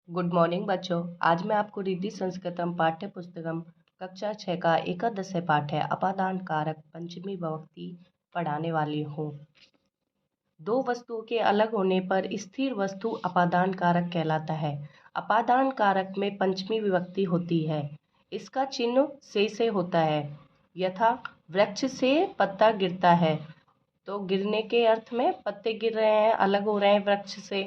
Good morning बच्चों। आज मैं आपको रिद्धि संस्कृतम पाठ्य पुस्तकम कक्षा 6 का एकादश पाठ है अपादान कारक पंचमी विभक्ति पढ़ाने वाली हूँ। दो वस्तुओं के अलग होने पर स्थिर वस्तु अपादान कारक कहलाता है। अपादान कारक में पंचमी विभक्ति होती है। इसका चिन्ह से होता है। यथा वृक्ष से पत्ता गिरता है, तो गिरने के अर्थ में पत्ते गिर रहे हैं, अलग हो रहे हैं वृक्ष से,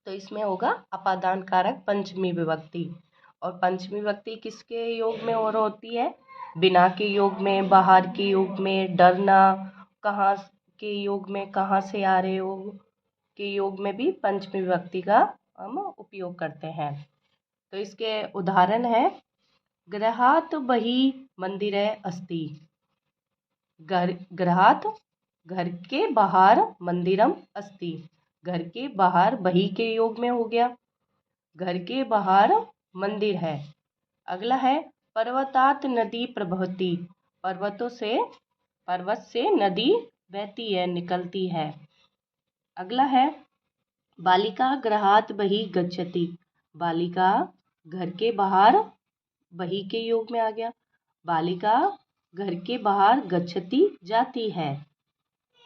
तो इसमें होगा अपादान कारक पंचमी विभक्ति। और पंचमी विभक्ति किसके योग में और होती है? बिना के योग में, बाहर के योग में, डरना कहाँ के योग में, कहाँ से आ रहे हो के योग में भी पंचमी विभक्ति का हम उपयोग करते हैं। तो इसके उदाहरण है गृहात बहि मंदिरे अस्ति। गृहात घर के बाहर, मंदिरम अस्ति घर के बाहर, बही के योग में हो गया, घर के बाहर मंदिर है। अगला है पर्वतात नदी प्रवहती। पर्वत से नदी बहती है, निकलती है। अगला है बालिका गृहात बहि गच्छति। बालिका घर के बाहर, बही के योग में आ गया, बालिका घर के बाहर गच्छति जाती है।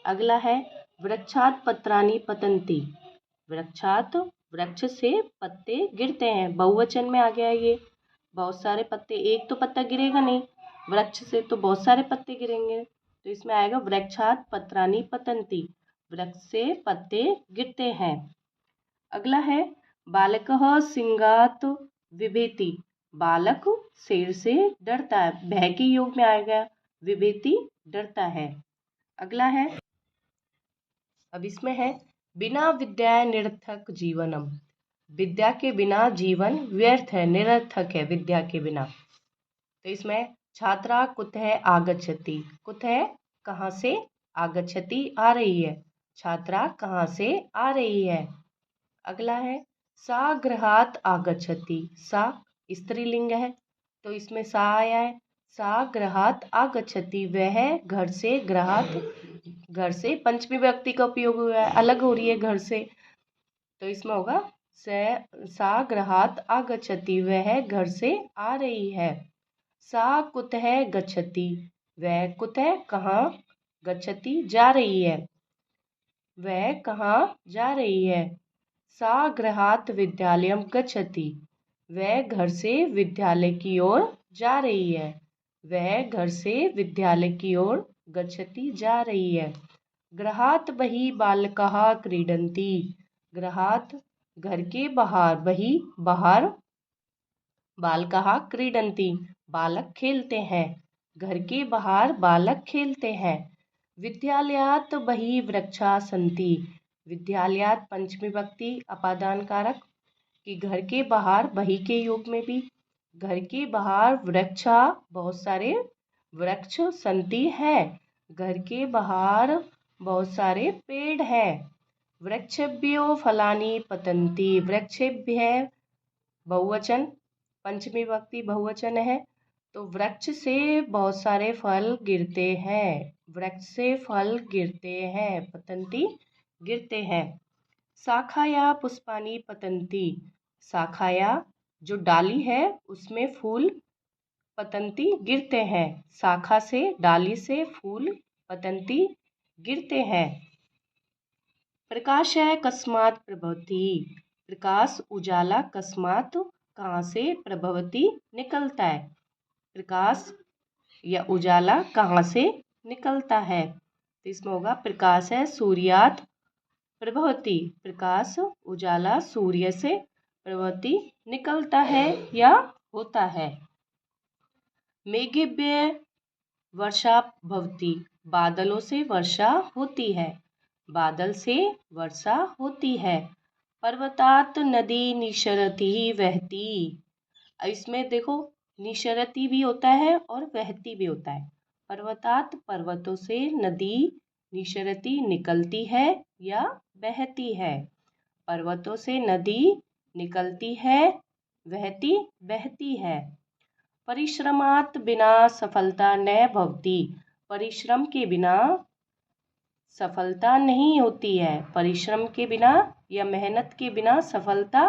अगला है वृक्षात पत्राणि पतन्ति। वृक्षात वृक्ष से पत्ते गिरते हैं, बहुवचन में आ गया ये। बहुत सारे पत्ते, एक तो पत्ता गिरेगा नहीं, वृक्ष से तो बहुत सारे पत्ते गिरेंगे, तो इसमें आएगा वृक्षात पत्राणि पतन्ति। वृक्ष से पत्ते गिरते हैं। अगला है बालकः सिंहात विभेति। बालक शेर से डरता है, भय के योग में आएगा, विभेति डरता है। अगला है, अब इसमें है बिना विद्या निरर्थक जीवनम। विद्या के बिना जीवन व्यर्थ है, निरर्थक है विद्या के बिना। तो इसमें छात्रा कुतः आगच्छति। कुतः कहाँ से, आगच्छति आ रही है, छात्रा कहाँ से आ रही है। अगला है सा गृहात आगच्छति। सा स्त्रीलिंग है, तो इसमें सा आया है। सा गृहात आगच्छति, वह घर से, गृहात घर से पंचमी व्यक्ति का उपयोग हुआ है, अलग हो रही है घर से, तो इसमें होगा सा गृहात आगच्छति, वह घर से आ रही है। सा कुतः गच्छति, वह कुतः कहाँ, गच्छति जा रही है, वह कहाँ जा रही है। सा गृहात विद्यालयम गच्छति, वह घर से विद्यालय की ओर जा रही है, वह घर से विद्यालय की ओर गच्छति जा रही है। गृहात बहि बालकाः क्रीडन्ति। गृहात घर के बाहर, बहि बाहर, बालकाः क्रीडन्ति बालक खेलते हैं, घर के बाहर बालक खेलते हैं। विद्यालयात बहि वृक्षा सन्ति। विद्यालयात पंचमी विभक्ति अपादान कारक, कि घर के बाहर, बही के योग में भी, घर के बाहर वृक्षा बहुत सारे वृक्ष, सन्ति है घर के बाहर बहुत सारे पेड़ हैं। वृक्षेभ्यो फलानि पतन्ति। वृक्षेभ्य बहुवचन, पंचमी विभक्ति बहुवचन है, तो वृक्ष से बहुत सारे फल गिरते हैं, वृक्ष से फल गिरते हैं, पतन्ति गिरते हैं। शाखाया पुष्पानि पतन्ति। शाखाया जो डाली है उसमें फूल पतन्ति गिरते हैं, शाखा से, डाली से फूल पतन्ति गिरते हैं। प्रकाश है कस्मात प्रभवति। प्रकाश उजाला कस्मात कहाँ से, प्रभवति निकलता है। प्रकाश या उजाला कहाँ से निकलता है, तो इसमें होगा प्रकाश है सूर्यात प्रभवति। प्रकाश उजाला सूर्य से प्रभवति निकलता है या होता है। मेघेभ्य वर्षा भवति। बादलों से वर्षा होती है, बादल से वर्षा होती है। पर्वतात नदी निशरति वहती। इसमें देखो निशरति भी होता है और वहती भी होता है। पर्वतात पर्वतों से, नदी निशरति निकलती है या बहती है। पर्वतों से नदी निकलती है, वहती बहती है। परिश्रमात बिना सफलता न भवति। परिश्रम के बिना सफलता नहीं होती है। परिश्रम के बिना या मेहनत के बिना सफलता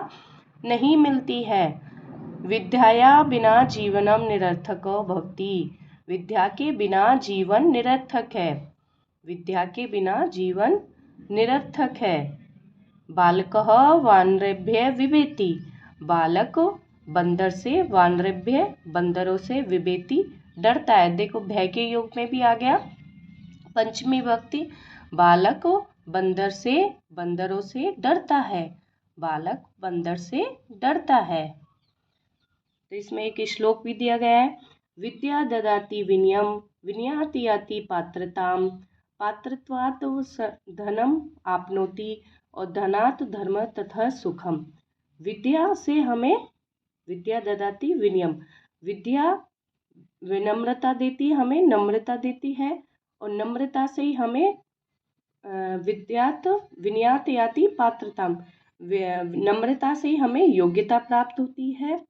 नहीं मिलती है। विद्याया बिना जीवनम निरर्थको भवति। विद्या के बिना जीवन निरर्थक है। विद्या के बिना जीवन निरर्थक है। बालकः वानरेभ्य विवेति। बालक बंदर से, वानरेभ्य बंदरों से, विवेति डरता है। देखो भय के योग में भी आ गया पंचमी विभक्ति। बालक बंदर से, बंदरों से डरता है। बालक बंदर से डरता है। तो इसमें एक श्लोक भी दिया गया है। विद्या ददाति विनयम विनयाति याति पात्रताम पात्रत्वात् धनम आपनोति और धनात् धर्म तथा सुखम। विद्या से हमें, विद्या ददाति विनयम, विद्या विनम्रता देती है, हमें नम्रता देती है और नम्रता से ही हमें विद्यात विनयात याति पात्रताम, नम्रता से ही हमें योग्यता प्राप्त होती है।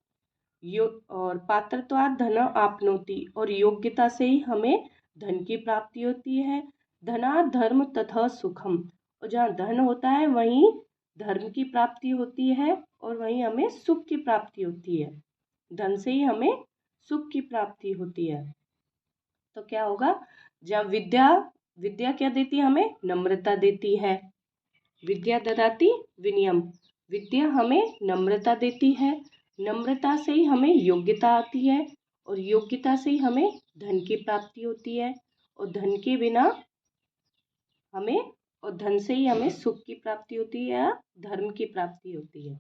और पात्रत्वात् धन आपनोति और योग्यता से ही हमें धन की प्राप्ति होती है। धनात् धर्म तथा सुखम, और जहाँ धन होता है वहीं धर्म की प्राप्ति होती है और वहीं हमें सुख की प्राप्ति होती है। धन से ही हमें सुख की प्राप्ति होती है। तो क्या होगा, जब विद्या, विद्या क्या देती है हमें, नम्रता देती है। विद्या ददाति विनयम, विद्या हमें नम्रता देती है। नम्रता से ही हमें योग्यता आती है और योग्यता से ही हमें धन की प्राप्ति होती है और धन के बिना हमें, और धन से ही हमें सुख की प्राप्ति होती है या धर्म की प्राप्ति होती है।